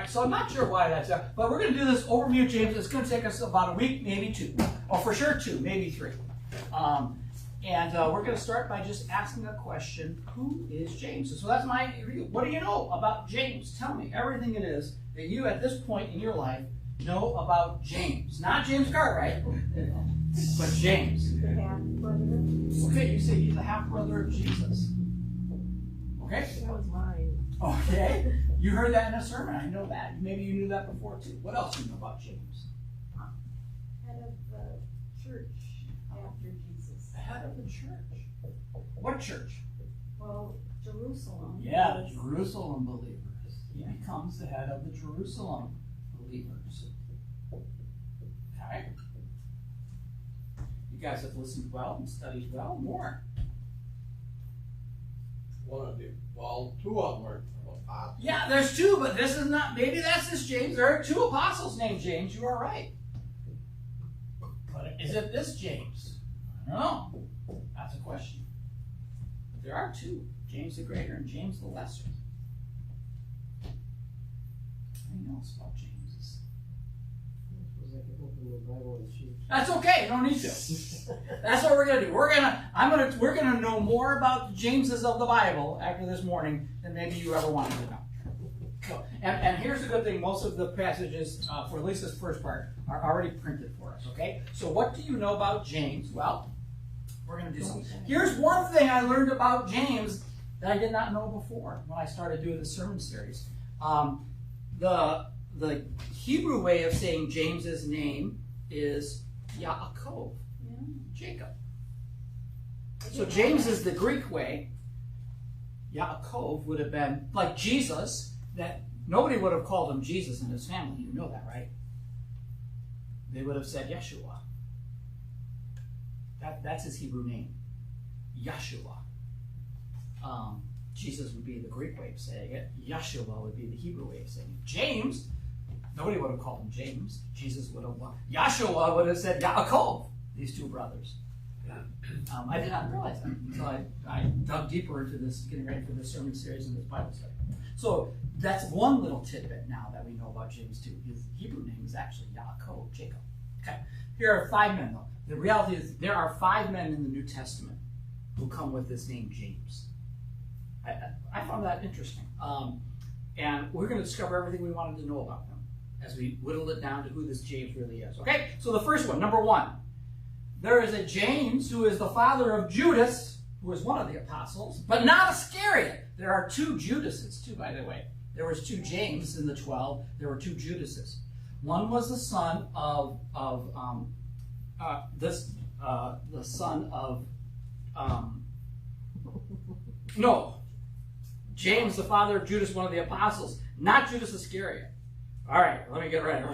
right, so I'm not sure why that's up, but we're going to do this overview of James. It's going to take us about a week, maybe two, or for sure two, maybe three. And we're going to start by just asking a question: who is James? So that's my review. What do you know about James? Tell me everything it is that you, at this point in your life, know about James. Not James Cartwright, but James. The half-brother. Okay, you say he's the half-brother of Jesus. Okay? That was mine. Okay. You heard that in a sermon. I know that. Maybe you knew that before, too. What else do you know about James? Head of the church after Jesus. The head of the church. What church? Well, Jerusalem. Yeah, the Jerusalem believers. He becomes the head of the Jerusalem believers. Okay. You guys have listened well and studied well. More. One of you. Well, two of them are apostles. Yeah, there's two, but this is not. Maybe that's this James. There are two apostles named James. You are right. But is it this James? I don't know. That's a question. But there are two: James the Greater and James the Lesser. Anything else about James? That's okay. You don't need to. That's what we're gonna do. We're gonna know more about the Jameses of the Bible after this morning than maybe you ever wanted to know. So, and here's the good thing: most of the passages, for at least this first part, are already printed for us. Okay. So what do you know about James? Well, we're gonna do something. Here's one thing I learned about James that I did not know before when I started doing the sermon series. The Hebrew way of saying James's name is Yaakov, Jacob. So James is the Greek way. Yaakov would have been like Jesus, that nobody would have called him Jesus in his family. You know that, right? They would have said Yeshua. That's his Hebrew name, Yeshua. Jesus would be the Greek way of saying it. Yeshua would be the Hebrew way of saying it. James, nobody would have called him James. Jesus would have. Yeshua would have said Yaakov. These two brothers. I did not realize that until I dug deeper into this, getting ready for this sermon series and this Bible study. So that's one little tidbit now that we know about James too. His Hebrew name is actually Yaakov, Jacob. Okay. Here are 5 men though. The reality is there are 5 men in the New Testament who come with this name James. I found that interesting. And we're going to discover everything we wanted to know about them as we whittle it down to who this James really is. Okay, so the first one, number 1. There is a James who is the father of Judas, who is one of the apostles, but not Iscariot. There are 2 Judases too, by the way. There was 2 James in the 12. There were 2 Judases. One was the son of James, the father of Judas, one of the apostles, not Judas Iscariot. All right, let me get right.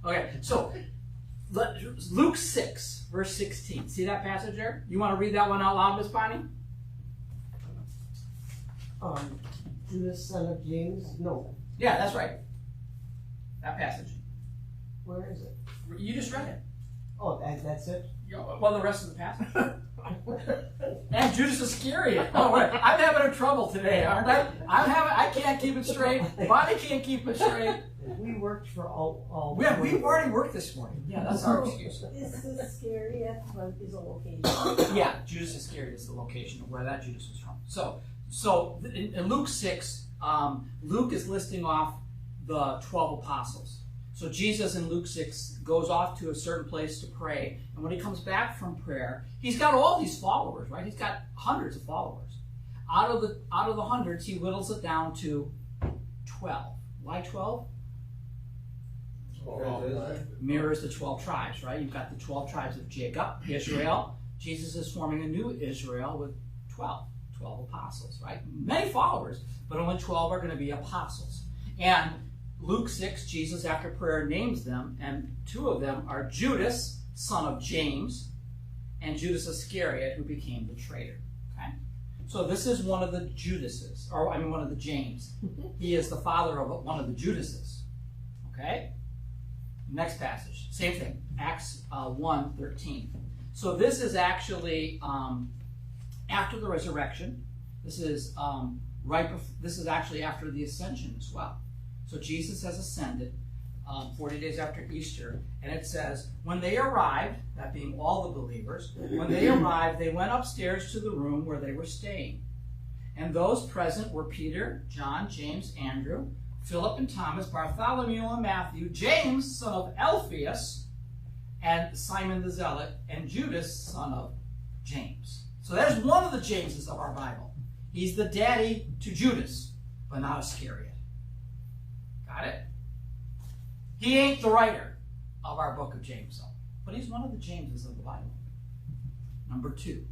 Okay, so Luke 6, verse 16. See that passage there? You want to read that one out loud, Miss Bonnie? Judas, son of James? No. Yeah, that's right. That passage. Where is it? You just read it. Oh, that's it? Well, the rest of the passage. And Judas Iscariot. Oh, wait. I'm having trouble today, aren't I? I can't keep it straight. Bonnie can't keep it straight. We worked for all We've already worked this morning. Yeah, that's our excuse. This is scary. Is a location. Yeah, Judas Iscariot is the location of where that Judas was from. So in Luke 6, Luke is listing off the 12 apostles. So Jesus in Luke 6 goes off to a certain place to pray. And when he comes back from prayer, he's got all these followers, right? He's got hundreds of followers. Out of the hundreds, he whittles it down to 12. Why 12? Mirrors the 12 tribes, right? You've got the 12 tribes of Jacob, Israel. Jesus is forming a new Israel with 12 apostles, right? Many followers, but only 12 are going to be apostles. And Luke 6, Jesus, after prayer, names them, and 2 of them are Judas, son of James, and Judas Iscariot, who became the traitor. Okay? So this is one of the Judases, one of the James. He is the father of one of the Judases. Okay? Next passage, same thing, Acts 1:13. So this is actually after the resurrection. This is this is actually after the ascension as well. So Jesus has ascended 40 days after Easter, and it says, when they arrived, that being all the believers, when they arrived, they went upstairs to the room where they were staying. And those present were Peter, John, James, Andrew, Philip and Thomas, Bartholomew and Matthew, James, son of Alphaeus, and Simon the Zealot, and Judas, son of James. So there's one of the Jameses of our Bible. He's the daddy to Judas, but not Iscariot. Got it? He ain't the writer of our book of James, though, but he's one of the Jameses of the Bible. Number 2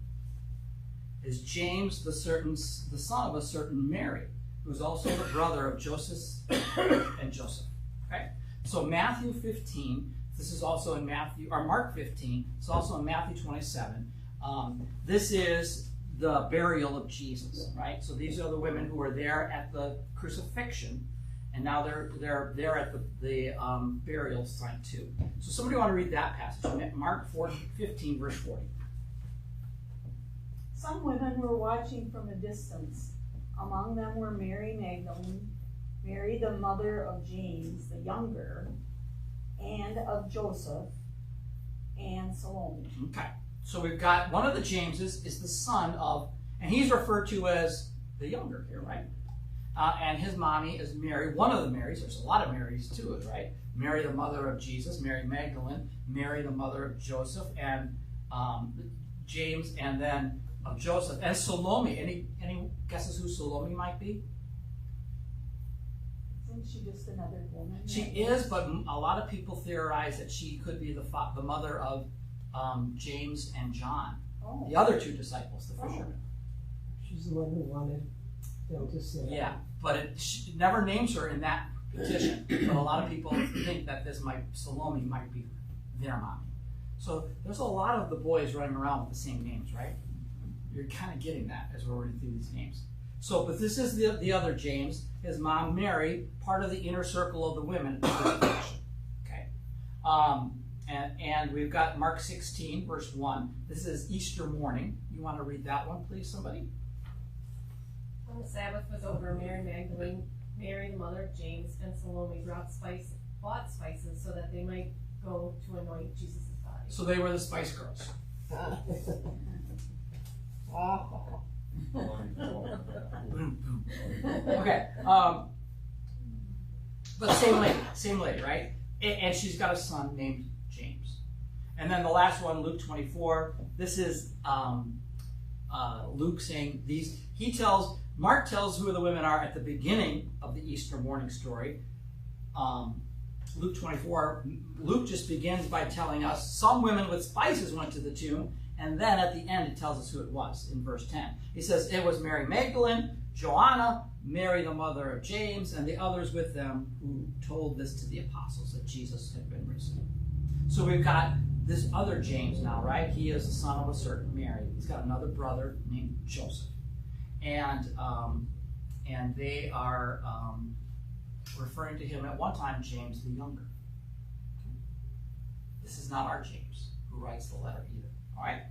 is James, the son of a certain Mary, who's also the brother of Joseph and Joseph. Okay? So Matthew 15, this is also in Mark 15, it's also in Matthew 27. This is the burial of Jesus, right? So these are the women who were there at the crucifixion, and now they're there at the burial site too. So somebody want to read that passage? Mark 15, verse 40. Some women were watching from a distance. Among them were Mary Magdalene, Mary the mother of James the younger, and of Joseph, and Salome. Okay, so we've got one of the Jameses is the son of, and he's referred to as the younger here, right? And his mommy is Mary, one of the Marys. There's a lot of Marys too, right? Mary the mother of Jesus, Mary Magdalene, Mary the mother of Joseph, and James, and then of Joseph, and Salome. Any guesses who Salome might be? Isn't she just another woman? She is, but a lot of people theorize that she could be the mother of James and John, the other 2 disciples, the fishermen. She's the one who wanted them to say. Yeah, but it never names her in that petition. But a lot of people think that Salome might be their mommy. So there's a lot of the boys running around with the same names, right? You're kind of getting that as we're reading through these names. So, but this is the other James, his mom Mary, part of the inner circle of the women. Okay, and we've got Mark 16, verse 1. This is Easter morning. You want to read that one, please, somebody? When the Sabbath was over, Mary Magdalene, Mary the mother of James, and Salome bought spices so that they might go to anoint Jesus' body. So they were the Spice Girls. Okay, but same lady, right? And she's got a son named James. And then the last one, Luke 24. This is Luke saying these. Mark tells who the women are at the beginning of the Easter morning story. Luke 24. Luke just begins by telling us some women with spices went to the tomb. And then at the end, it tells us who it was in verse 10. He says, it was Mary Magdalene, Joanna, Mary the mother of James, and the others with them who told this to the apostles that Jesus had been risen. So we've got this other James now, right? He is the son of a certain Mary. He's got another brother named Joseph. And they are referring to him at one time, James the younger. This is not our James who writes the letter either. All right,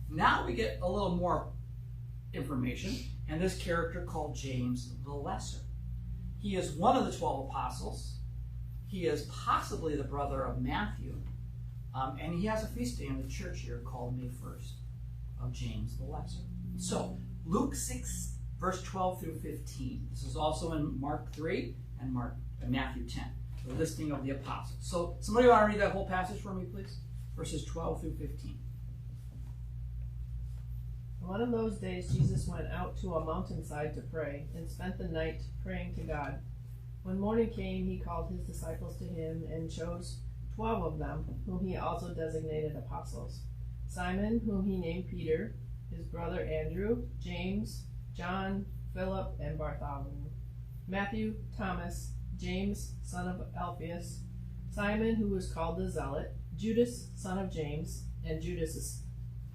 now we get a little more information, and this character called James the Lesser. He is one of the 12 apostles. He is possibly the brother of Matthew, and he has a feast day in the church here called May 1st of James the Lesser. So Luke 6, verse 12 through 15. This is also in Mark 3 and Matthew 10, the listing of the apostles. So somebody want to read that whole passage for me, please? Verses 12 through 15. One of those days Jesus went out to a mountainside to pray, and spent the night praying to God. When morning came, he called his disciples to him, and chose 12 of them, whom he also designated apostles. Simon, whom he named Peter, his brother Andrew, James, John, Philip, and Bartholomew, Matthew, Thomas, James, son of Alphaeus, Simon, who was called the Zealot, Judas, son of James, and Judas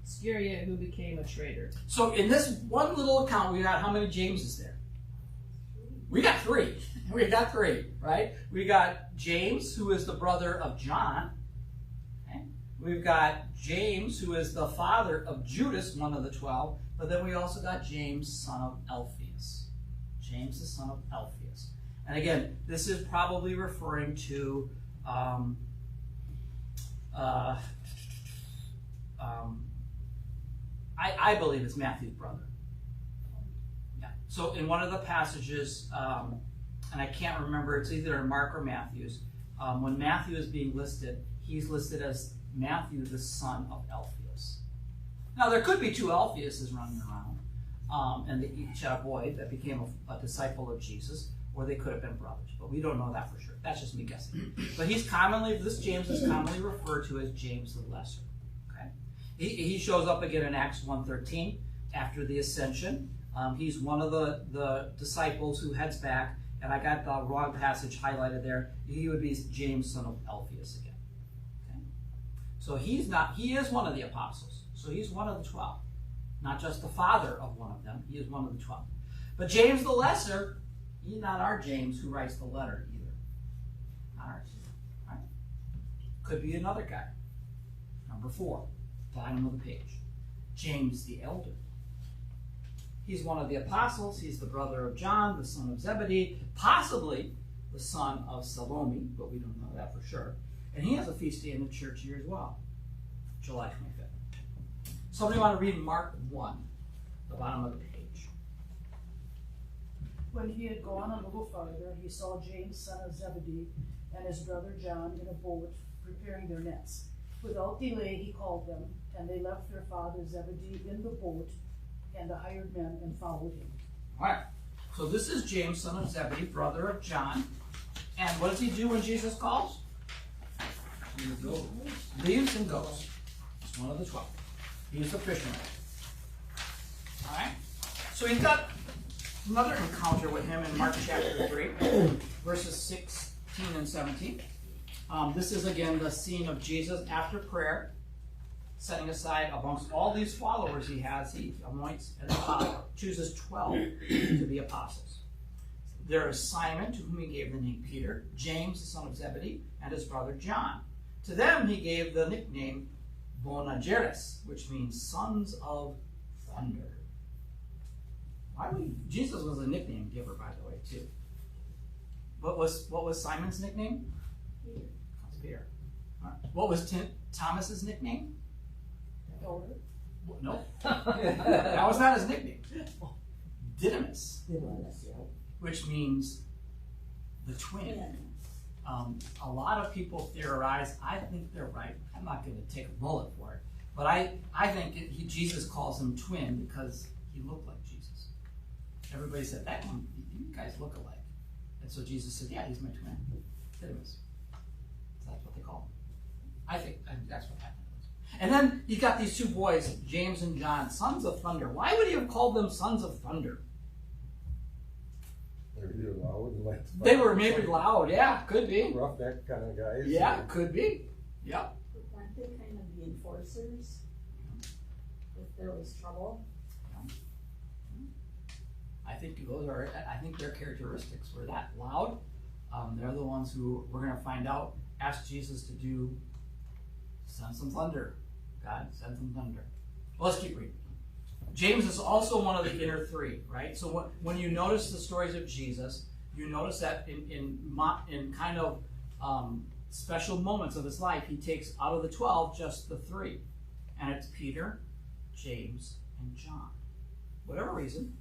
Iscariot, who became a traitor. So in this one little account, we got how many Jameses there? We got 3. We got 3, right? We got James, who is the brother of John. Okay? We've got James, who is the father of Judas, one of the 12. But then we also got James, son of Alphaeus. James, the son of Alphaeus. And again, this is probably referring to I believe it's Matthew's brother. Yeah. So in one of the passages, and I can't remember, it's either in Mark or Matthew's, when Matthew is being listed, he's listed as Matthew, the son of Alphaeus. Now, there could be two Alphaeuses running around, and they each had a boy that became a disciple of Jesus, or they could have been brothers, but we don't know that for sure. That's just me guessing. But this James is commonly referred to as James the Lesser. Okay, he shows up again in Acts 1:13 after the ascension. He's one of the disciples who heads back, and I got the wrong passage highlighted there. He would be James, son of Alphaeus again. Okay, so he is one of the apostles. So he's one of the 12, not just the father of one of them. He is one of the 12. But James the Lesser, he's not our James who writes the letter either. Not ours. Right? Could be another guy. Number 4, bottom of the page. James the Elder. He's one of the apostles. He's the brother of John, the son of Zebedee, possibly the son of Salome, but we don't know that for sure. And he has a feast day in the church here as well, July 25th. Somebody want to read Mark 1, the bottom of the page. When he had gone a little farther, he saw James, son of Zebedee, and his brother John in a boat preparing their nets. Without delay he called them, and they left their father Zebedee in the boat and the hired men and followed him. All right. So this is James, son of Zebedee, brother of John. And what does he do when Jesus calls? You go. Leaves and goes. He's one of the 12. He's a fisherman. All right. So he's got another encounter with him in Mark chapter 3, verses 16 and 17. This is again the scene of Jesus after prayer, setting aside amongst all these followers he has, he anoints and chooses 12 to be apostles. There is Simon, to whom he gave the name Peter, James, the son of Zebedee, and his brother John. To them he gave the nickname Boanerges, which means sons of thunder. Jesus was a nickname giver, by the way, too. What was Simon's nickname? Peter. All right. What was Thomas's nickname? Elder. No. That was not his nickname. Didymus, which means the twin. A lot of people theorize, I think they're right. I'm not going to take a bullet for it. But I think Jesus calls him twin because he looked like Jesus. Everybody said, that one, you guys look alike. And so Jesus said, yeah, he's my twin. Didymus. So that's what they call him. I think that's what happened. And then you got these two boys, James and John, sons of thunder. Why would he have called them sons of thunder? They're loud and like They were maybe loud, yeah, could be. roughneck kind of guys. Yeah, could be. Yep. Weren't they kind of the enforcers? If there was trouble? I think their characteristics were that loud. They're the ones who we're going to find out, ask Jesus to send some thunder. God, send some thunder. Well, let's keep reading. James is also one of the inner 3, right? So when you notice the stories of Jesus, you notice that in kind of special moments of his life, he takes out of the 12 just the 3. And it's Peter, James, and John. Whatever reason,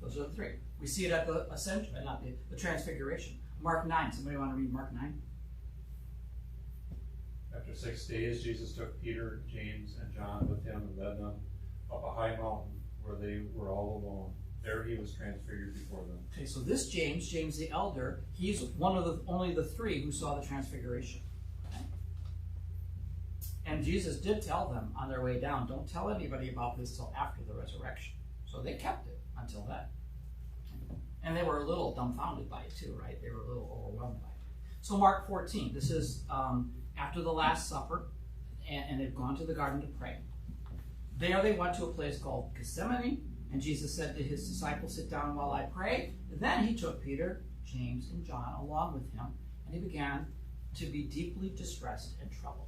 those are the 3. We see it at the ascension, not the transfiguration. Mark 9. Somebody want to read Mark 9? After 6 days, Jesus took Peter, James, and John with him and led them up a high mountain where they were all alone. There he was transfigured before them. Okay, so this James the elder, he's one of only the 3 who saw the transfiguration. Okay? And Jesus did tell them on their way down, don't tell anybody about this till after the resurrection. So they kept it until then. And they were a little dumbfounded by it too, right? They were a little overwhelmed by it. So Mark 14, this is after the Last Supper, and they've gone to the garden to pray. There they went to a place called Gethsemane, and Jesus said to his disciples, sit down while I pray. And then he took Peter, James, and John along with him, and he began to be deeply distressed and troubled.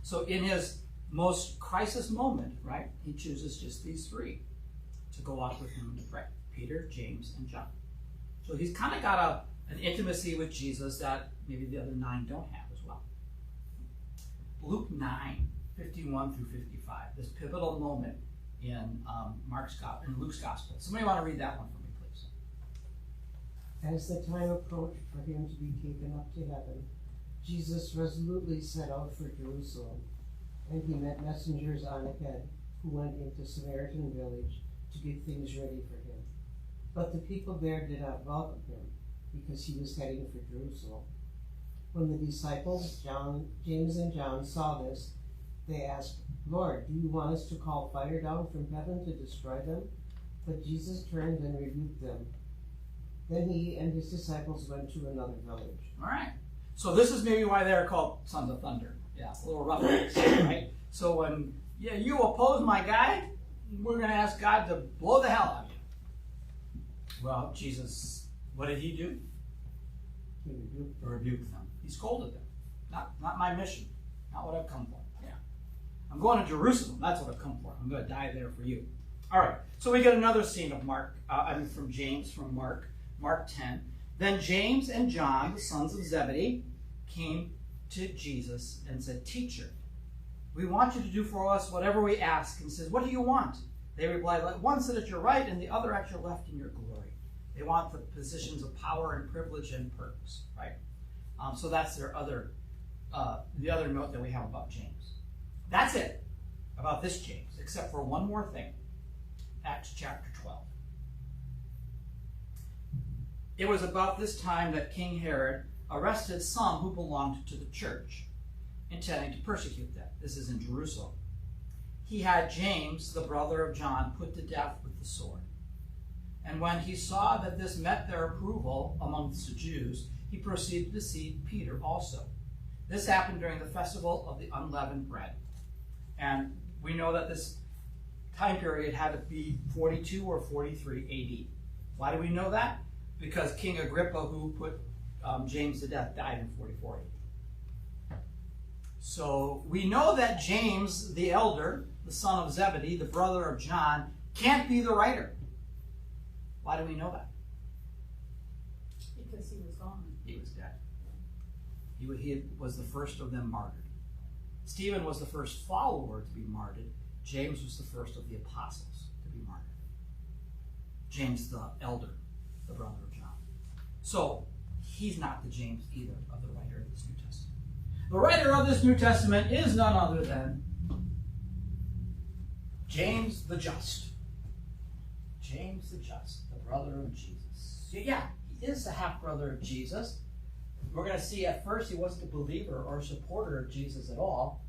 So in his most crisis moment, right, he chooses just these 3 to go out with him to pray. Peter, James, and John. So he's kind of got an intimacy with Jesus that maybe the other 9 don't have as well. Luke 9:51 through 55, this pivotal moment in Luke's Gospel. Somebody want to read that one for me, please? As the time approached for him to be taken up to heaven, Jesus resolutely set out for Jerusalem, and he met messengers on ahead who went into Samaritan village to get things ready for him. But the people there did not welcome him, because he was heading for Jerusalem. When the disciples, James and John, saw this, they asked, "Lord, do you want us to call fire down from heaven to destroy them?" But Jesus turned and rebuked them. Then he and his disciples went to another village. All right. So this is maybe why they're called sons of thunder. Yeah, a little rough, right? So when you oppose my guy, we're going to ask God to blow the hell out of you. Well, Jesus, what did he do? He rebuked them. Rebuked them. He scolded them. Not my mission. Not what I've come for. Yeah. I'm going to Jerusalem. That's what I've come for. I'm going to die there for you. All right. So we get another scene of from James, from Mark 10. Then James and John, the sons of Zebedee, came to Jesus and said, "Teacher, we want you to do for us whatever we ask." And says, "What do you want?" They replied, "Let one sit at your right and the other at your left in your glory." They want the positions of power and privilege and perks, right? So that's the other note that we have about James. That's it about this James, except for one more thing. Acts chapter 12. It was about this time that King Herod arrested some who belonged to the church, intending to persecute them. This is in Jerusalem. He had James, the brother of John, put to death with the sword. And when he saw that this met their approval amongst the Jews, he proceeded to seize Peter also. This happened during the festival of the unleavened bread. And we know that this time period had to be 42 or 43 AD. Why do we know that? Because King Agrippa, who put James to death, died in 44 AD. So we know that James, the elder, the son of Zebedee, the brother of John, can't be the writer. Why do we know that? Because he was gone. He was dead. He was the first of them martyred. Stephen was the first follower to be martyred. James was the first of the apostles to be martyred. James the elder, the brother of John. So he's not the James either of the writer of this New Testament. The writer of this New Testament is none other than James the Just. James the Just, the brother of Jesus. Yeah, he is the half-brother of Jesus. We're going to see at first he wasn't a believer or a supporter of Jesus at all,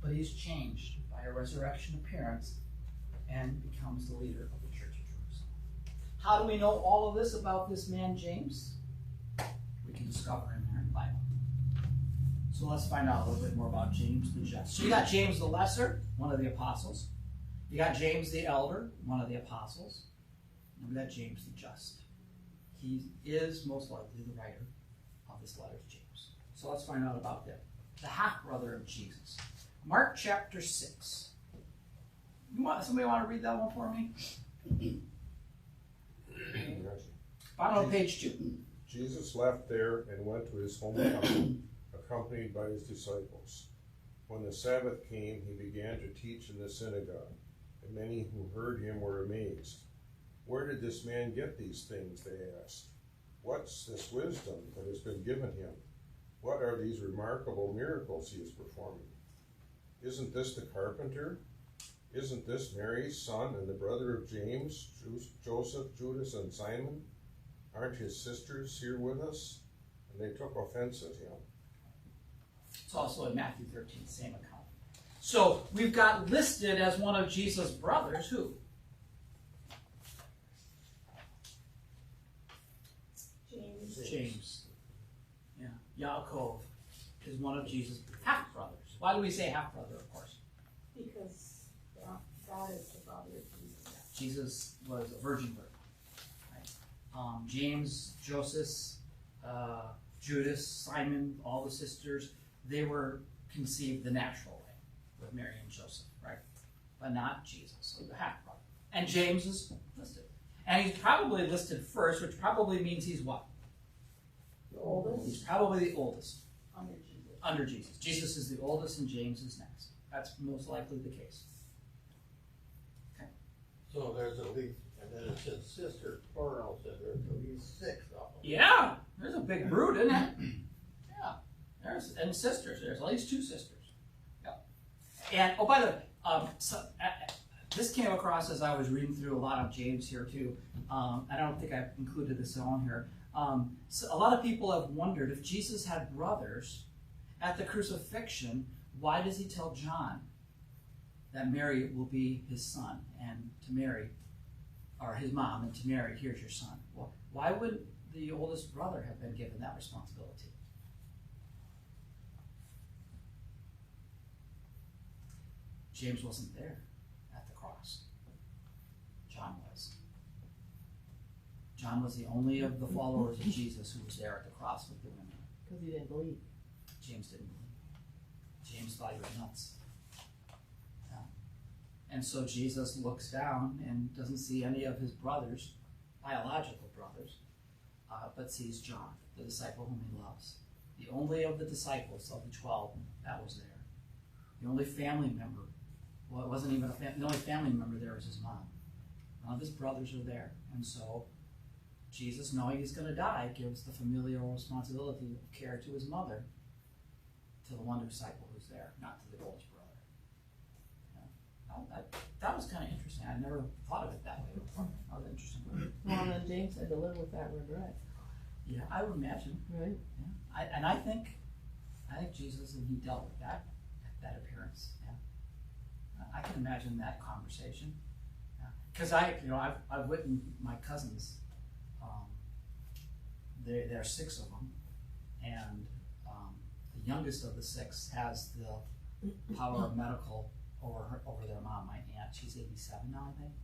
but he's changed by a resurrection appearance and becomes the leader of the church of Jerusalem. How do we know all of this about this man, James? We can discover him here in the Bible. So let's find out a little bit more about James the Just. So you got James the Lesser, one of the apostles. You got James the Elder, one of the apostles. And we got James the Just. He is most likely the writer of this letter to James. So let's find out about them. The half-brother of Jesus. Mark chapter 6. Somebody want to read that one for me? Bottom of page 2. Jesus left there and went to his hometown, accompanied by his disciples. When the Sabbath came, he began to teach in the synagogue, and many who heard him were amazed. "Where did this man get these things?" they asked. "What's this wisdom that has been given him? What are these remarkable miracles he is performing? Isn't this the carpenter? Isn't this Mary's son and the brother of James, Joseph, Judas, and Simon? Aren't his sisters here with us?" And they took offense at him. It's also in Matthew 13, same account. So we've got listed as one of Jesus' brothers, who? James. Yeah. Yaakov is one of Jesus' half-brothers. Why do we say half-brother, of course? Because God is the father of Jesus. Jesus was a virgin birth. Right? James, Joseph, Judas, Simon, all the sisters, they were conceived the natural way with Mary and Joseph, right? But not Jesus, so the half-brother. And James is listed. And he's probably listed first, which probably means he's what? The oldest He's probably the oldest under Jesus. under Jesus. Jesus is the oldest and James is next. That's most likely the case. So there's at least, and then it says sisters, plural, so there's at least 6 of them. Yeah, there's a big brood, isn't it? Yeah, and sisters. There's at least 2 sisters. Yeah. And oh, by the way, this came across as I was reading through a lot of James here too. I don't think I've included this on here. So a lot of people have wondered if Jesus had brothers at the crucifixion, why does he tell John that Mary will be his son and to Mary, or his mom, and to Mary, here's your son? Well, why would the oldest brother have been given that responsibility? James wasn't there at the cross. John was. John was the only of the followers of Jesus who was there at the cross with the women. Because he didn't believe. James didn't believe. James thought he was nuts. Yeah. And so Jesus looks down and doesn't see any of his brothers, biological brothers, but sees John, the disciple whom he loves. The only of the disciples of the 12 that was there. The only family member. Well, it wasn't even the only family member there was his mom. None of his brothers are there. And so Jesus, knowing he's going to die, gives the familial responsibility of care to his mother, to the one disciple who's there, not to the oldest brother. Yeah. That was kind of interesting. I never thought of it that way before. That was interesting. Well, then James had to live with that regret, Yeah, I would imagine. right? Yeah. I think Jesus and he dealt with that appearance. Yeah. I can imagine that conversation. Because I've witnessed my cousins. There are 6 of them, and the youngest of the 6 has the power of medical over their mom, my aunt. She's 87 now, I think.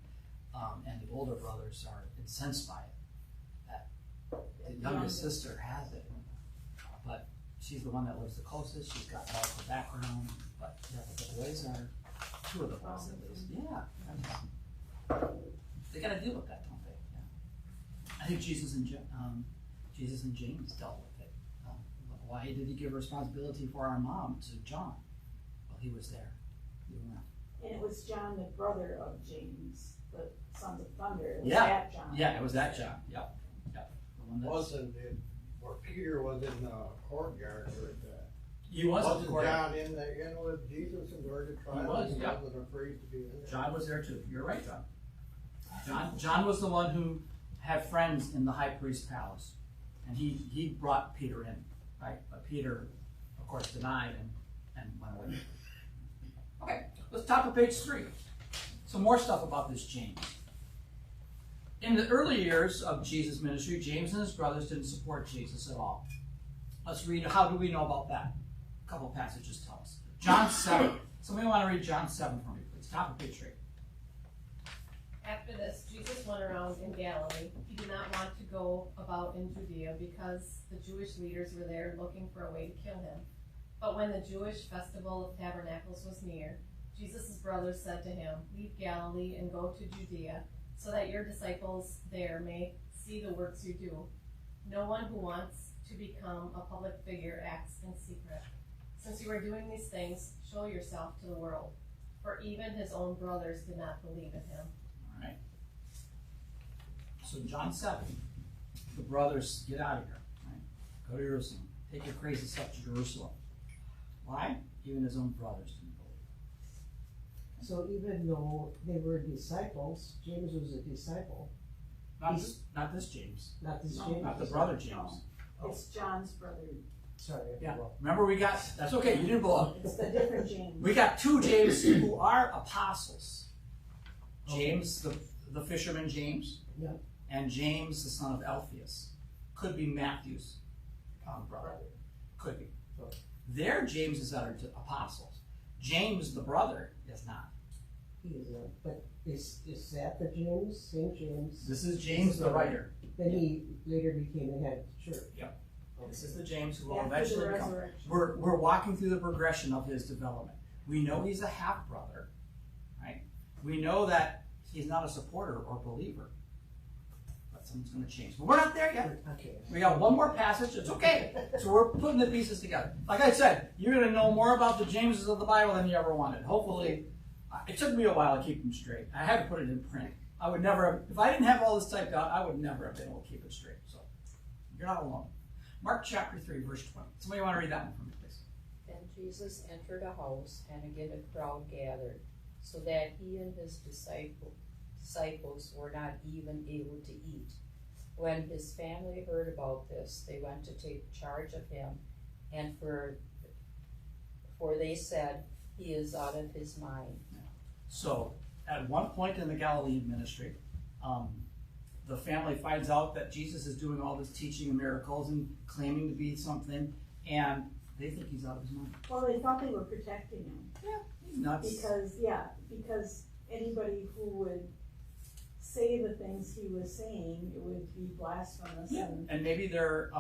And the older brothers are incensed by it. That the youngest sister has it, but she's the one that lives the closest. She's got medical background, but the boys are 2 of the boys at least. Yeah, they got to deal with that, don't they? Yeah. I think Jesus and James dealt with it. Why did he give responsibility for our mom to John? Well, he was there. And it was John, the brother of James, the sons of thunder. It was Yeah. that John. Yeah, it was that John. Yep. The one that's, Wasn't it, where Peter was in the courtyard with that? he was at the Wasn't court. John in with Jesus and during the trial? was, He yeah. wasn't afraid to be in there. John was there too. You're right, John. John was the one who had friends in the high priest's palace, and he brought Peter in, right? But Peter, of course, denied and went away. Okay, let's top of page 3. Some more stuff about this James. In the early years of Jesus' ministry, James and his brothers didn't support Jesus at all. Let's read. How do we know about that? A couple passages tell us. John 7. Somebody want to read John 7 for me, please? Top of page 3. After this, Jesus went around in Galilee. He did not want to go about in Judea because the Jewish leaders were there looking for a way to kill him. But when the Jewish festival of tabernacles was near, Jesus' brothers said to him, "Leave Galilee and go to Judea, so that your disciples there may see the works you do. No one who wants to become a public figure acts in secret. Since you are doing these things, show yourself to the world." For even his own brothers did not believe in him. All right. So John 7, the brothers get out of here. Right? Go to Jerusalem. Take your crazy stuff to Jerusalem. Why? Even his own brothers didn't believe. So even though they were disciples, James was a disciple, Not this James. not this No, James. Not the brother James. It's John's brother. Sorry. Yeah. Remember we got, that's okay, you didn't blow up. It's the different James. We got 2 James who are apostles. James, the fisherman James. Yeah. And James, the son of Alphaeus. Could be Matthew's brother. Could be. Their Jameses are apostles. James, the brother, is not. He is not, but is that the James, St. James? This is James, the writer. Then he later became the head of the church. Yep. This is the James who will After the eventually become. resurrection. We're walking through the progression of his development. We know he's a half brother, right? We know that he's not a supporter or believer. but something's going to change. But we're not there yet. Okay. We got one more passage. It's okay. So we're putting the pieces together. Like I said, you're going to know more about the Jameses of the Bible than you ever wanted. Hopefully, it took me a while to keep them straight. I had to put it in print. I would never, if I didn't have all this typed out, I would never have been able to keep it straight. So you're not alone. Mark chapter 3, verse 20. Somebody want to read that one for me, please? Then Jesus entered a house, and again a crowd gathered, so that he and his disciples were not even able to eat. When his family heard about this, they went to take charge of him, and for they said, he is out of his mind. So, at one point in the Galilean ministry, the family finds out that Jesus is doing all this teaching and miracles and claiming to be something, and they think he's out of his mind. Well, they thought they were protecting him. Yeah, he's nuts. Because anybody who would say the things he was saying, it would be blasphemous. Yeah. And maybe they're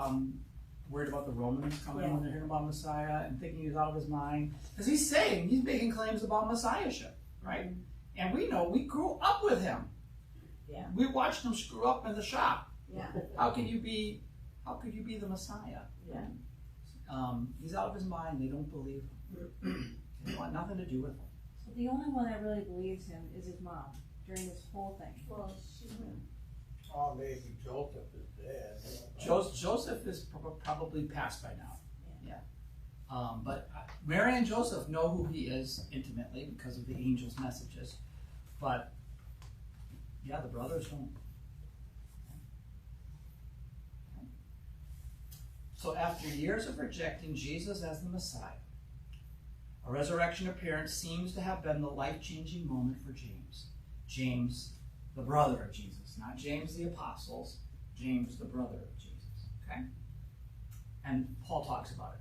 worried about the Romans coming when they're hearing about Messiah and thinking he's out of his mind. Because he's making claims about Messiahship, right? Mm-hmm. And we know, we grew up with him. Yeah. We watched him screw up in the shop. Yeah. How could you be the Messiah? Yeah. He's out of his mind. They don't believe him. They want nothing to do with him. So the only one that really believes him is his mom during this whole thing. Well, she went. Oh, maybe Joseph is dead. Joseph is probably passed by now. Yeah. But Mary and Joseph know who he is intimately because of the angel's messages. But yeah, the brothers don't. So after years of rejecting Jesus as the Messiah, a resurrection appearance seems to have been the life-changing moment for James. James, the brother of Jesus, not James the apostles, James the brother of Jesus. Okay? And Paul talks about it.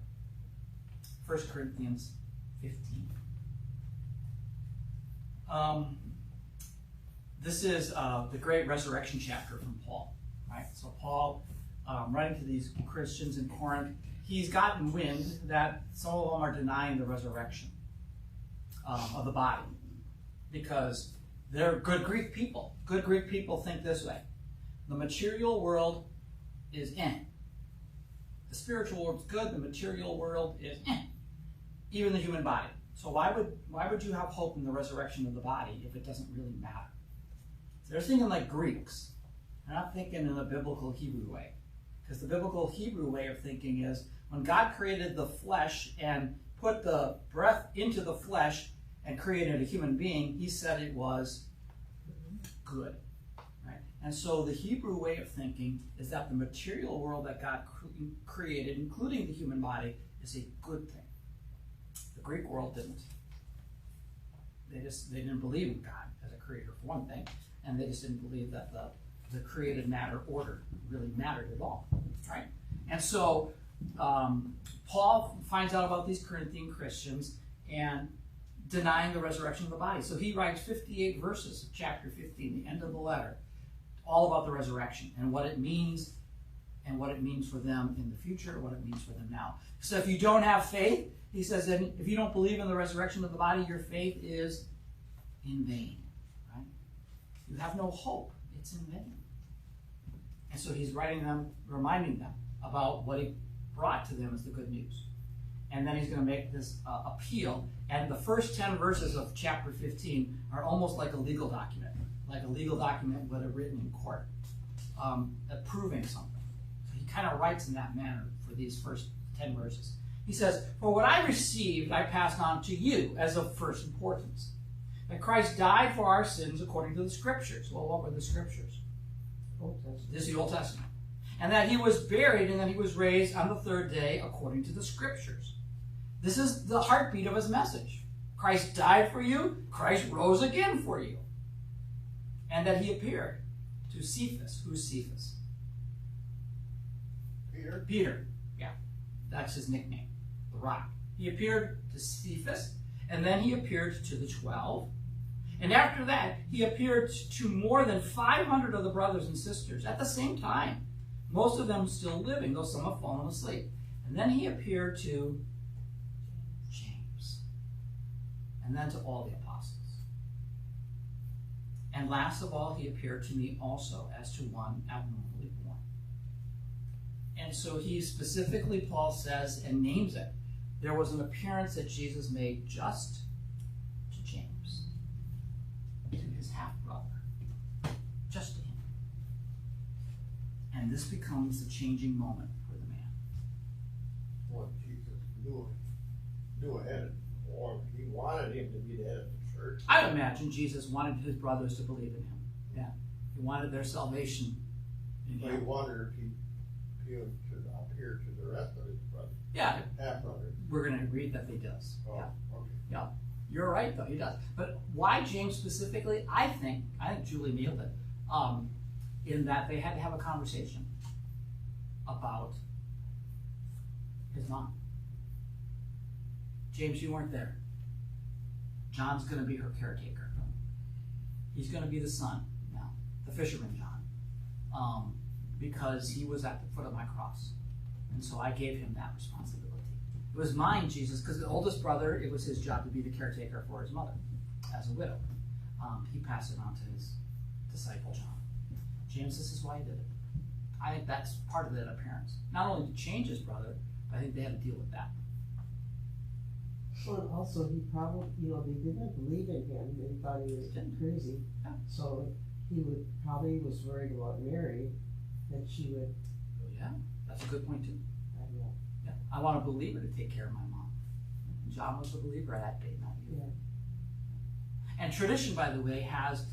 1 Corinthians 15. This is the great resurrection chapter from Paul. Right? So Paul, writing to these Christians in Corinth, he's gotten wind that some of them are denying the resurrection of the body because they're good Greek people. Good Greek people think this way. The material world is in. The spiritual world's good, the material world is in. Even the human body. So why would you have hope in the resurrection of the body if it doesn't really matter? So they're thinking like Greeks. They're not thinking in a biblical Hebrew way. Because the biblical Hebrew way of thinking is when God created the flesh and put the breath into the flesh and created a human being, he said it was good. Right? And so the Hebrew way of thinking is that the material world that God created, including the human body, is a good thing. The Greek world didn't. They didn't believe in God as a creator, for one thing, and they just didn't believe that the created matter order really mattered at all, right? And so Paul finds out about these Corinthian Christians and denying the resurrection of the body. So he writes 58 verses of chapter 15, the end of the letter, all about the resurrection and what it means for them in the future, what it means for them now. So if you don't have faith, he says that if you don't believe in the resurrection of the body, your faith is in vain, right? You have no hope. It's in vain. And so he's writing them, reminding them about what he brought to them as the good news. And then he's going to make this appeal. And the first 10 verses of chapter 15 are almost like a legal document but written in court, proving something. So he kind of writes in that manner for these first 10 verses. He says, "For what I received, I passed on to you as of first importance. That Christ died for our sins according to the Scriptures." Well, what were the Scriptures? Old Testament. This is the Old Testament. "And that he was buried, and that he was raised on the third day according to the Scriptures." This is the heartbeat of his message. Christ died for you. Christ rose again for you. And that he appeared to Cephas. Who's Cephas? Peter. Yeah, that's his nickname. The Rock. He appeared to Cephas, and then he appeared to the 12. And after that, he appeared to more than 500 of the brothers and sisters at the same time. Most of them still living, though some have fallen asleep. And then he appeared to James. And then to all the apostles. And last of all, he appeared to me also as to one abnormally born. And so he specifically, Paul says, and names it. There was an appearance that Jesus made just to James, to his half-brother, just to him. And this becomes the changing moment for the man. Well, Jesus knew ahead, or he wanted him to be the head of the church. I would imagine Jesus wanted his brothers to believe in him. Yeah. He wanted their salvation in But he him. wanted him to appear to the rest of his brothers, Yeah, half brothers. we're going to agree that he does. Oh, Yeah. okay. Yeah. You're right, though, he does. But why James specifically? I think Julie nailed it. In that they had to have a conversation about his mom. James, you weren't there. John's going to be her caretaker. He's going to be the son now, the fisherman John, because he was at the foot of my cross. And so I gave him that responsibility. It was mine, Jesus, because the oldest brother, it was his job to be the caretaker for his mother as a widow. He passed it on to his disciple John. James, this is why he did it. I think that's part of that appearance. Not only to change his brother, but I think they had to deal with that. Well, also he probably, they didn't believe in him. They thought he was crazy. Yeah. So he probably was worried about Mary, that she would. Yeah, that's a good point too. I don't know. Yeah, I want a believer to take care of my mom. John was a believer that day, not you. Yeah. And tradition, by the way, has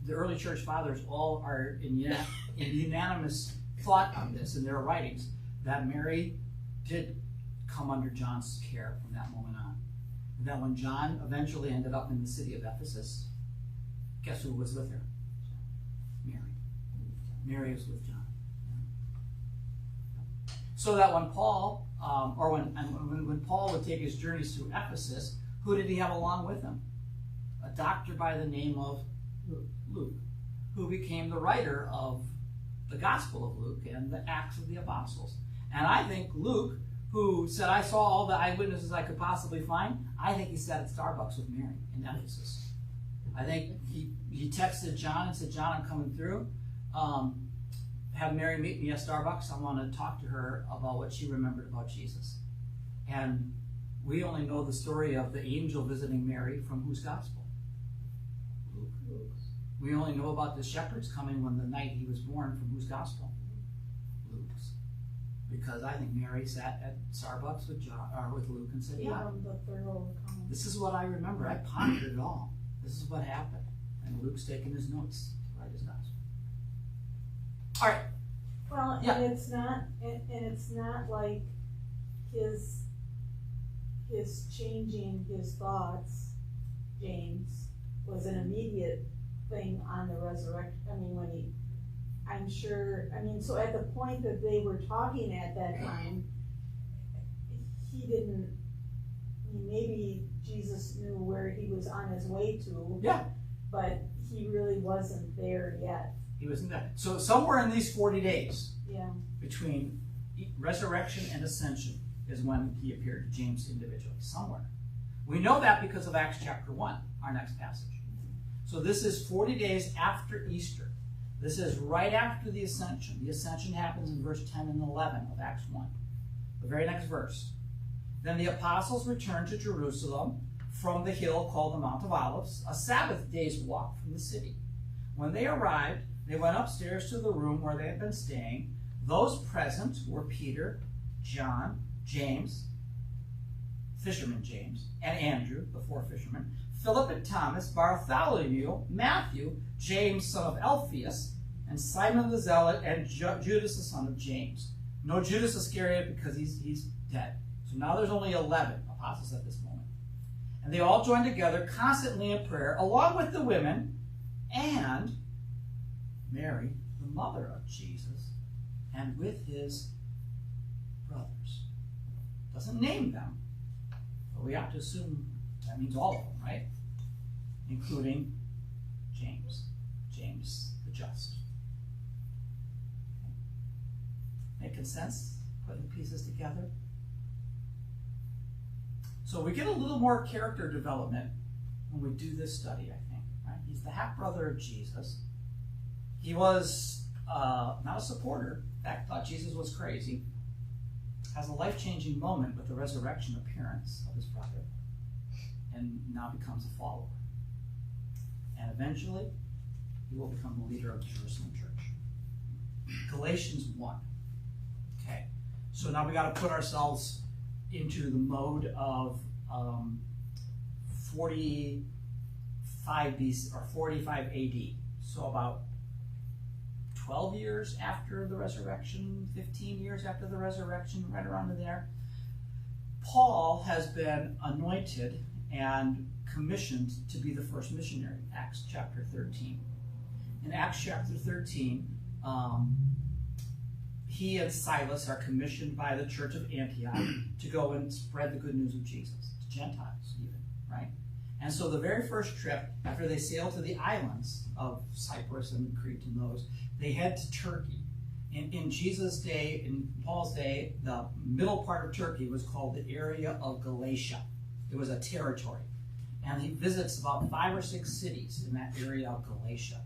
the early church fathers all are in unanimous thought on this in their writings that Mary did come under John's care from that moment on. And that when John eventually ended up in the city of Ephesus, guess who was with her? Mary. Mary was with John. So that when Paul, when Paul would take his journeys through Ephesus, who did he have along with him? A doctor by the name of Luke, who became the writer of the Gospel of Luke and the Acts of the Apostles. And I think Luke, who said, I saw all the eyewitnesses I could possibly find, I think he sat at Starbucks with Mary in Ephesus. I think he texted John and said, John, I'm coming through. Have Mary meet me at Starbucks. I want to talk to her about what she remembered about Jesus. And we only know the story of the angel visiting Mary from whose gospel? Luke's. We only know about the shepherds coming when the night he was born from whose gospel? Luke's. Because I think Mary sat at Starbucks with Luke and said, yeah, this is what I remember. I pondered it all. This is what happened. And Luke's taking his notes to write his gospel. All right. Well, Yeah. and it's not like his changing his thoughts, James, was an immediate thing on the resurrection. I mean, so at the point that they were talking at that time, maybe Jesus knew where he was on his way to. Yeah. But he really wasn't there yet. He wasn't there. So somewhere in these 40 days, Yeah. between resurrection and ascension, is when he appeared to James individually. Somewhere. We know that because of Acts chapter 1, our next passage. So this is 40 days after Easter. This is right after the ascension. The ascension happens in verse 10 and 11 of Acts 1. The very next verse. Then the apostles returned to Jerusalem from the hill called the Mount of Olives, a Sabbath day's walk from the city. When they arrived, they went upstairs to the room where they had been staying. Those present were Peter, John, James, fisherman James, and Andrew, the four fishermen, Philip and Thomas, Bartholomew, Matthew, James, son of Alphaeus, and Simon the Zealot, and Judas, the son of James. No Judas Iscariot because he's dead. So now there's only 11 apostles at this moment. And they all joined together constantly in prayer, along with the women and Mary, the mother of Jesus, and with his brothers. Doesn't name them, but we have to assume that means all of them, right? Including James the just. Making sense? Putting the pieces together? So we get a little more character development when we do this study, I think. Right? He's the half-brother of Jesus. He was not a supporter. In fact, thought Jesus was crazy. Has a life-changing moment with the resurrection appearance of his brother, and now becomes a follower. And eventually, he will become the leader of the Jerusalem church. Galatians 1. Okay, so now we got to put ourselves into the mode of 45 BC or 45 AD. So about 12 years after the resurrection, 15 years after the resurrection, right around in there, Paul has been anointed and commissioned to be the first missionary, Acts chapter 13. In Acts chapter 13, he and Silas are commissioned by the church of Antioch to go and spread the good news of Jesus, to Gentiles even, right? And so the very first trip, after they sail to the islands of Cyprus and Crete and those, they head to Turkey. In Jesus' day, in Paul's day, the middle part of Turkey was called the area of Galatia. It was a territory. And he visits about 5 or 6 cities in that area of Galatia.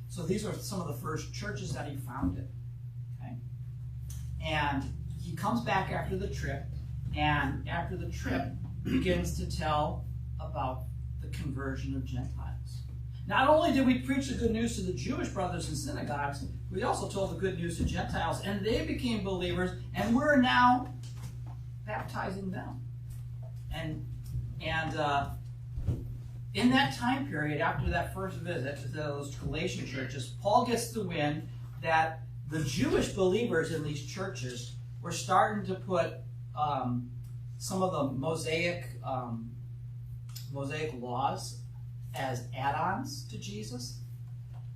So these are some of the first churches that he founded. Okay? And he comes back after the trip, and after the trip begins to tell about the conversion of Gentiles. Not only did we preach the good news to the Jewish brothers in synagogues, we also told the good news to Gentiles, and they became believers, and we're now baptizing them. And in that time period, after that first visit to those Galatian churches, Paul gets the wind that the Jewish believers in these churches were starting to put some of the Mosaic laws as add-ons to Jesus,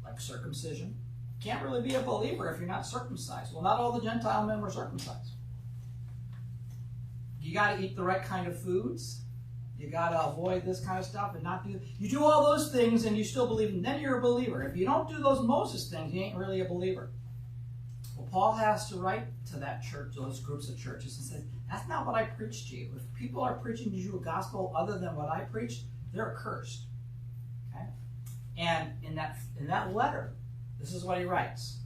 like circumcision. Can't really be a believer if you're not circumcised. Well, not all the Gentile men were circumcised. You got to eat the right kind of foods. You got to avoid this kind of stuff and not do. You do all those things and you still believe, and then you're a believer. If you don't do those Moses things, you ain't really a believer. Well, Paul has to write to that church, those groups of churches, and say, that's not what I preached to you. If people are preaching to you a gospel other than what I preached, they're accursed. Okay? And in that letter, this is what he writes.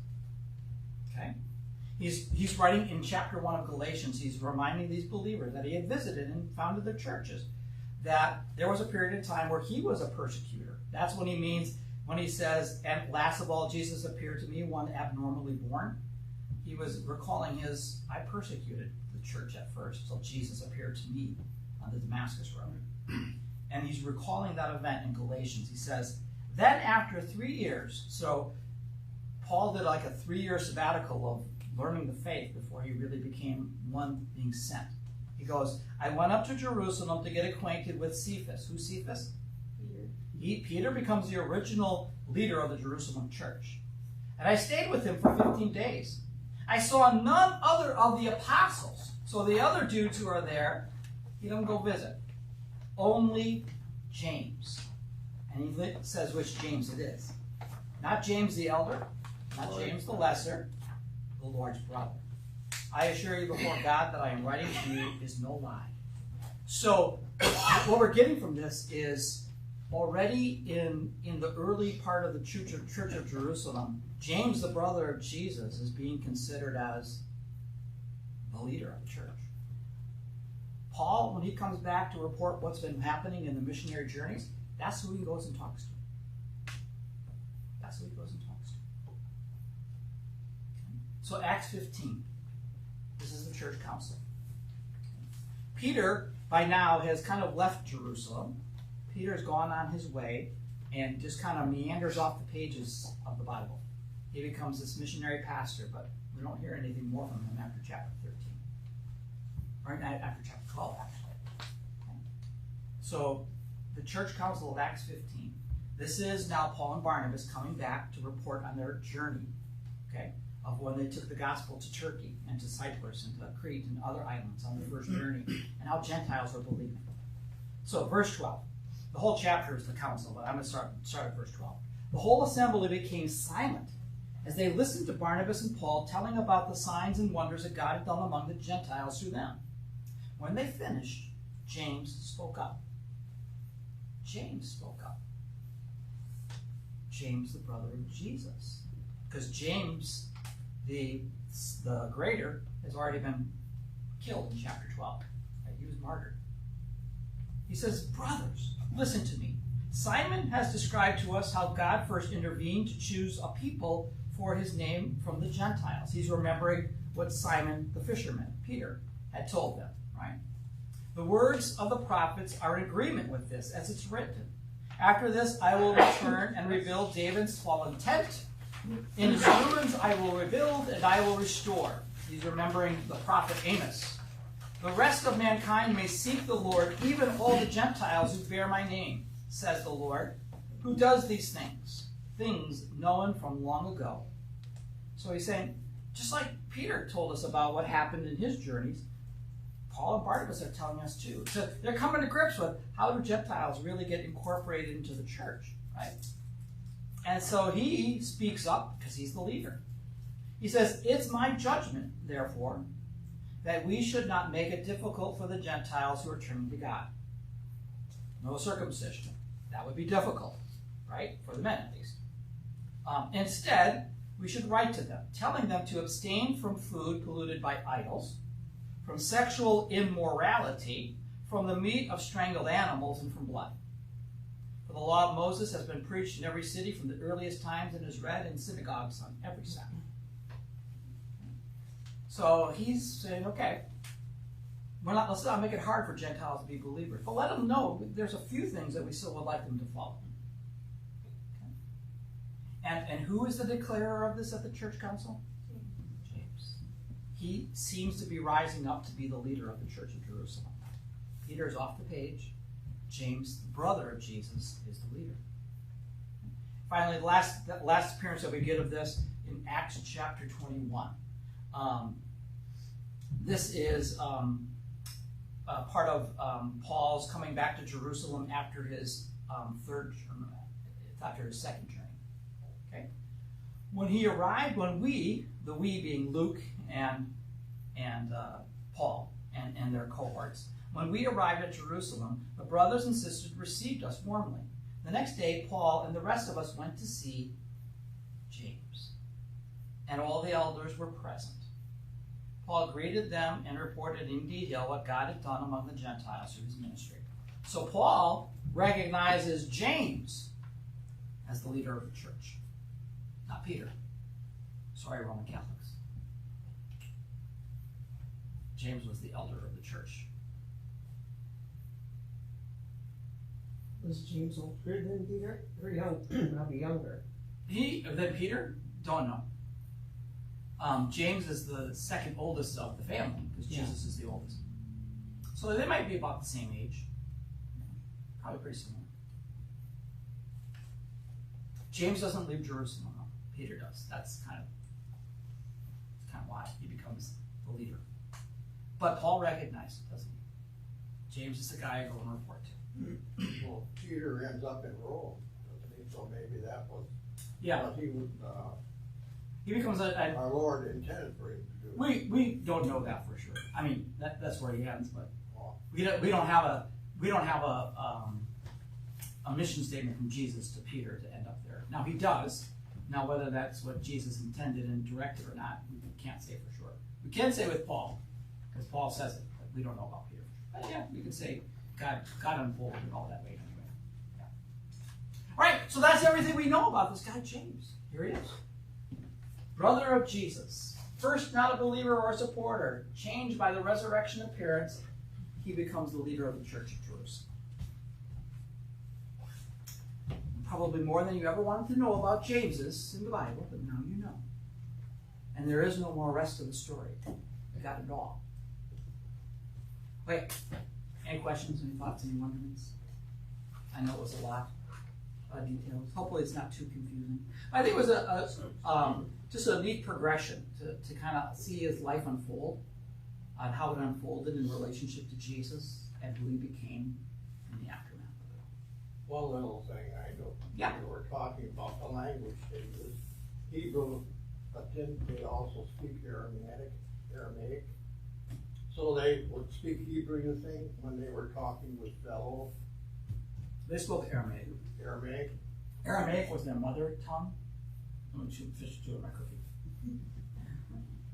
Okay? He's writing in chapter 1 of Galatians, he's reminding these believers that he had visited and founded their churches, that there was a period of time where he was a persecutor. That's what he means when he says, and last of all, Jesus appeared to me, one abnormally born. He was recalling I persecuted the church at first until Jesus appeared to me on the Damascus Road. And he's recalling that event in Galatians. He says, then after 3 years, so Paul did like a 3-year sabbatical of learning the faith before he really became one being sent. He goes, I went up to Jerusalem to get acquainted with Cephas. Who's Cephas? Peter. Peter becomes the original leader of the Jerusalem church. And I stayed with him for 15 days. I saw none other of the apostles. So the other dudes who are there, he doesn't go visit. Only James. And he says which James it is. Not James the elder, not James the lesser, the Lord's brother. I assure you before God that I am writing to you is no lie. So what we're getting from this is already in the early part of the Church of Jerusalem, James, the brother of Jesus, is being considered as the leader of the church. Paul, when he comes back to report what's been happening in the missionary journeys, that's who he goes and talks to. That's who he goes and talks to. So Acts 15. This is the church council. Peter, by now, has kind of left Jerusalem. Peter's gone on his way and just kind of meanders off the pages of the Bible. He becomes this missionary pastor, but we don't hear anything more from him after chapter 13. Or after chapter 12, actually. Okay. So, the church council of Acts 15. This is now Paul and Barnabas coming back to report on their journey, okay, of when they took the gospel to Turkey and to Cyprus and to Crete and other islands on their first journey, and how Gentiles were believing. So, verse 12. The whole chapter is the council, but I'm going to start at verse 12. The whole assembly became silent as they listened to Barnabas and Paul telling about the signs and wonders that God had done among the Gentiles through them. When they finished, James spoke up. James spoke up. James, the brother of Jesus. Because James, the greater, has already been killed in chapter 12. Right? He was martyred. He says, brothers, listen to me. Simon has described to us how God first intervened to choose a people for his name from the Gentiles. He's remembering what Simon the fisherman, Peter, had told them, right? The words of the prophets are in agreement with this, as it's written. After this, I will return and rebuild David's fallen tent. In his ruins I will rebuild and I will restore. He's remembering the prophet Amos. The rest of mankind may seek the Lord, even all the Gentiles who bear my name, says the Lord, who does these things known from long ago. So he's saying, just like Peter told us about what happened in his journeys, Paul and Barnabas are telling us too. So they're coming to grips with how do Gentiles really get incorporated into the church, right? And so he speaks up because he's the leader. He says, it's my judgment, therefore, that we should not make it difficult for the Gentiles who are turning to God. No circumcision. That would be difficult, right? For the men, at least. Instead, we should write to them, telling them to abstain from food polluted by idols, from sexual immorality, from the meat of strangled animals, and from blood. For the law of Moses has been preached in every city from the earliest times and is read in synagogues on every Sabbath. So he's saying, okay, let's not make it hard for Gentiles to be believers, but let them know there's a few things that we still would like them to follow. Okay? And who is the declarer of this at the church council? James. He seems to be rising up to be the leader of the church of Jerusalem. Peter is off the page. James, the brother of Jesus, is the leader. Finally, the last appearance that we get of this in Acts chapter 21. This is part of Paul's coming back to Jerusalem after his second journey. Okay, when he arrived, the we being Luke and Paul and their cohorts, when we arrived at Jerusalem, the brothers and sisters received us warmly. The next day, Paul and the rest of us went to see James, and all the elders were present. Paul greeted them and reported in detail what God had done among the Gentiles through his ministry. So Paul recognizes James as the leader of the church, not Peter. Sorry, Roman Catholics. James was the elder of the church. Was James older than Peter? Or young? Probably younger. Than Peter? Don't know. James is the second oldest of the family, because Jesus is the oldest. So they might be about the same age. Probably pretty similar. James doesn't leave Jerusalem, though. Peter does. That's kind of why he becomes the leader. But Paul recognized it, doesn't he? James is the guy I go and report to. Well, Peter ends up in Rome, doesn't he? So maybe that was Yeah. what He becomes our Lord intended for him to do. We don't know that for sure. I mean, that's where he ends, but we don't have a mission statement from Jesus to Peter to end up there. Now he does. Now whether that's what Jesus intended and directed or not, we can't say for sure. We can say with Paul, because Paul says it, but we don't know about Peter. But yeah, we can say God unfolded it all that way anyway. Yeah. All right, so that's everything we know about this guy James. Here he is. Brother of Jesus. First not a believer or a supporter. Changed by the resurrection appearance, he becomes the leader of the church of Jerusalem. Probably more than you ever wanted to know about James's in the Bible, but now you know. And there is no more rest of the story. We got it all. Wait, any questions, any thoughts, any wonderments? I know it was a lot of details. Hopefully it's not too confusing. I think it was just a neat progression to kind of see his life unfold, on how it unfolded in relationship to Jesus and who he became in the aftermath of it. One little thing I know. Yeah. We were talking about the language changes. Hebrew, but didn't they also speak Aramaic? So they would speak Hebrew, you think, when they were talking with fellow They spoke Aramaic. Aramaic. Aramaic was their mother tongue. I'm going to shoot fish to my cookie.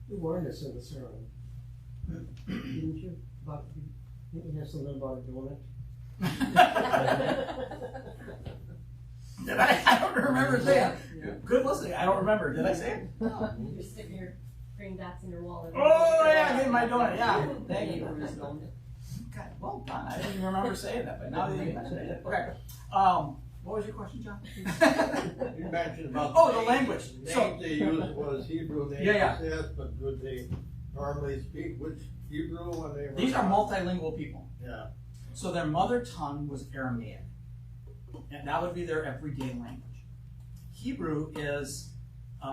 You warned us in the sermon, didn't you? About, you have something about a donut? Did I don't remember saying. Good listening. I don't remember. Did I say it? You're sticking your green dots in your wallet. Oh yeah, get my donut. Yeah, thank you for this donut. God, well done. I didn't even remember saying that, but now that you mentioned it, okay. What was your question, John? You mentioned about Oh, the language. The So- names they used was Hebrew names, Yeah. yes, but would they normally speak which Hebrew when they were? These are multilingual people. Yeah. So their mother tongue was Aramaic, and that would be their everyday language. Hebrew is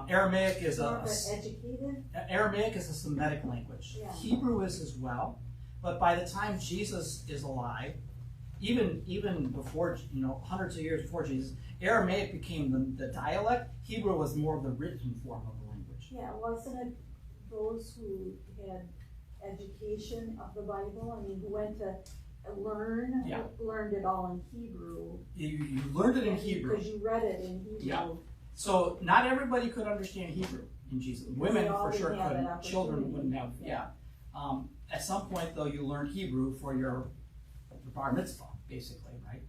Aramaic is More of an educated? Aramaic is a Semitic language. Yeah. Hebrew is as well, but by the time Jesus is alive, even before, hundreds of years before Jesus, Aramaic became the dialect. Hebrew was more of the written form of the language. Yeah, wasn't it those who had education of the Bible? I mean, who went to learn, Yeah. learned it all in Hebrew. You learned it in Hebrew. Because you read it in Hebrew. Yeah. So not everybody could understand Hebrew in Jesus. Women they all for sure didn't have that couldn't. Children opportunity. wouldn't have. Yeah. At some point though, you learned Hebrew for your bar mitzvah, basically, right?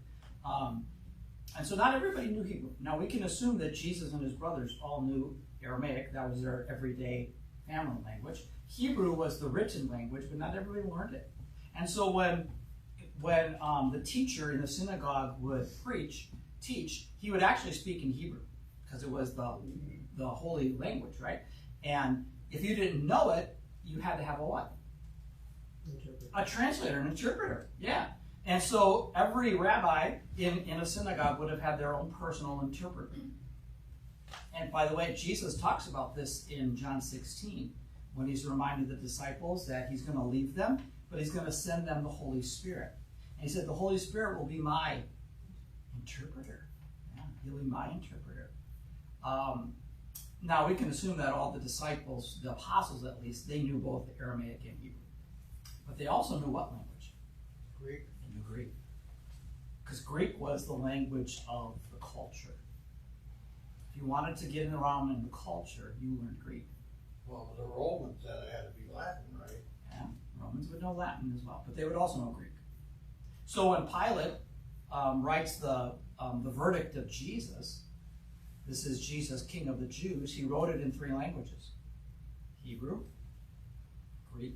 And so not everybody knew Hebrew. Now we can assume that Jesus and his brothers all knew Aramaic. That was their everyday family language. Hebrew was the written language, but not everybody learned it. And so when the teacher in the synagogue would teach, he would actually speak in Hebrew because it was the holy language, right? And if you didn't know it, you had to have a what? A translator, an interpreter, yeah. And so every rabbi in a synagogue would have had their own personal interpreter. And by the way, Jesus talks about this in John 16 when he's reminded the disciples that he's going to leave them, but he's going to send them the Holy Spirit. And he said, the Holy Spirit will be my interpreter. Yeah, he'll be my interpreter. Now, we can assume that all the disciples, the apostles at least, they knew both Aramaic and Hebrew. But they also knew what language? Greek. They knew Greek. Because Greek was the language of the culture. If you wanted to get around in the culture, you learned Greek. Well, the Romans said it had to be Latin, right? Yeah, Romans would know Latin as well, but they would also know Greek. So when Pilate writes the verdict of Jesus, this is Jesus, King of the Jews, he wrote it in 3 languages: Hebrew, Greek,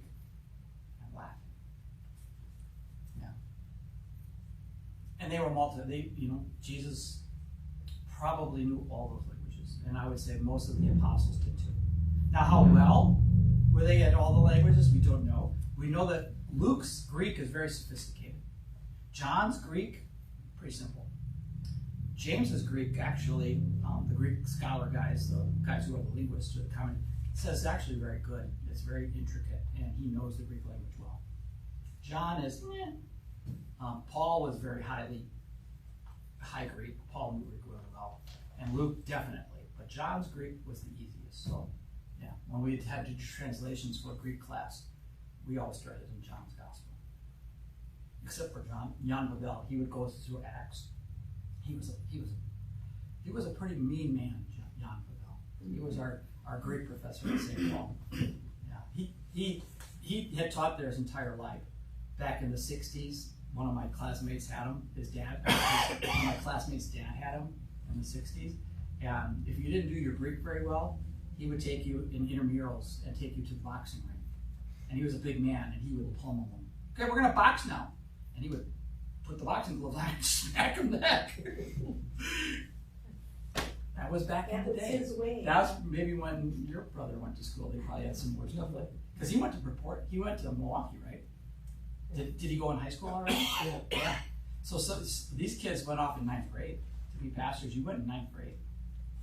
and Latin. Yeah. And they were Jesus probably knew all those languages, and I would say most of the apostles did too. Now, how well were they at all the languages? We don't know. We know that Luke's Greek is very sophisticated. John's Greek, pretty simple. James's Greek, actually, the Greek scholar guys, the guys who are the linguists, says it's actually very good. It's very intricate, and he knows the Greek language well. John is, Paul was very high Greek. Paul knew Greek really well, and Luke definitely. But John's Greek was the easiest. So, yeah, when we had to do translations for a Greek class, we always started in John's Gospel. Except for Jan Pavel, he would go through Acts. He was a pretty mean man, Jan Pavel. He was our Greek professor at St. Paul. Yeah, he had taught there his entire life. Back in the 60s, one of my classmates had him. One of my classmates' dad had him in the 60s. And if you didn't do your Greek very well, he would take you in intramurals and take you to the boxing ring. And he was a big man, and he would pummel him. Okay, we're going to box now. And he would put the boxing gloves on and smack him back. That was back in the day. His way. That was maybe when your brother went to school. They probably had some more stuff like. Because he went to Milwaukee, right? Did he go in high school already? Yeah. So these kids went off in 9th grade to be pastors. You went in 9th grade.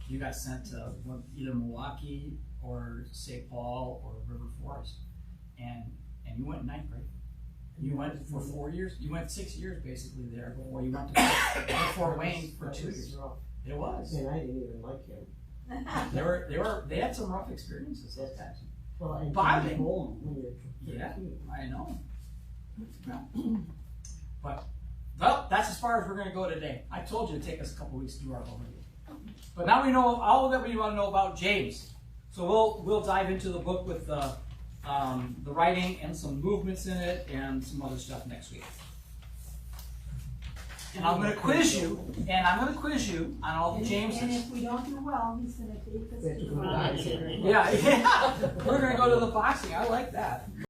You got sent to either Milwaukee or St. Paul or River Forest, and you went in 9th grade. You went for 4 years. You went 6 years basically there before you went to Fort Wayne for 2 years. It was. And I didn't even like him. They had some rough experiences, those guys. Well, and Bonding. Home when you're 13. Yeah, I know. Yeah. But Well, that's as far as we're going to go today. I told you it'd take us a couple weeks to do our overview. But now we know all that we want to know about James. So we'll dive into the book with the writing and some movements in it and some other stuff next week. And I'm going to quiz you, on all the Jameses. And if we don't do well, he's gonna take us to the That's boxing. Yeah. We're going to go to the boxing. I like that.